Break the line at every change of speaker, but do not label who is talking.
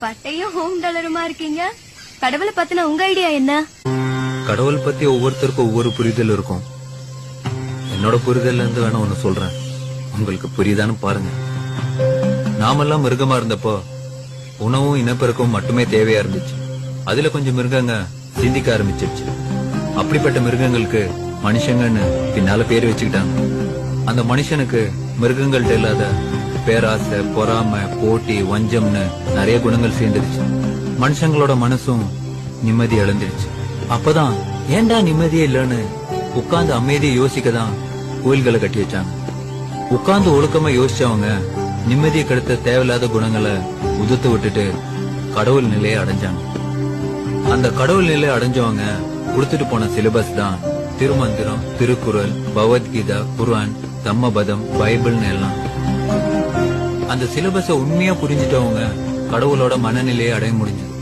பட்டையும் ஹோம் டாலருமா இருக்கீங்க. கடவுளை பத்தின உங்க ஐடியா என்ன?
கடவுள் பத்தி ஒவ்வொருத்தருக்கும் ஒவ்வொரு புரிதல் இருக்கும். என்னோட புரிதல்ல இருந்து வேணா ஒண்ணு சொல்றேன், உங்களுக்கு புரியுதான்னு பாருங்க. நாமெல்லாம் மிருகமா இருந்தப்போ உணவும் இனப்பெருக்கவும் மட்டுமே தேவையா இருந்துச்சு. அதுல கொஞ்சம் மிருகங்க சிந்திக்க ஆரம்பிச்சிருச்சு. அப்படிப்பட்ட மிருகங்களுக்கு மனுஷங்கன்னு பின்னால பேர் வச்சுக்கிட்டாங்க. அந்த மனுஷனுக்கு மிருகங்கள்ட்ட இல்லாத பேராசை, பொறாமை, போட்டி, வஞ்சம்னு நிறைய குணங்கள் சேர்ந்துருச்சு. மனுஷங்களோட மனசும் நிம்மதி இழந்துருச்சு. அப்பதான் ஏன்டா நிம்மதியே இல்லன்னு உட்கார்ந்து அமைதியை யோசிக்கதான் கோயில்களை கட்டி வச்சாங்க. உட்கார்ந்து ஒழுக்கமா யோசிச்சவங்க நிம்மதியை கெடுத்த தேவையில்லாத குணங்களை உதுத்து விட்டுட்டு கடவுள் நிலையை அடைஞ்சாங்க. அந்த கடவுள் நிலையை அடைஞ்சவங்க கொடுத்துட்டு போன சிலபஸ் தான் திருமந்திரம், திருக்குறள், பகவத்கீதா, குர்ஆன், தம்மபதம், பைபிள்னு எல்லாம். அந்த சிலபஸ உண்மையா புரிஞ்சுட்டவங்க கடவுளோட மனநிலையை அடைய முடிஞ்சது.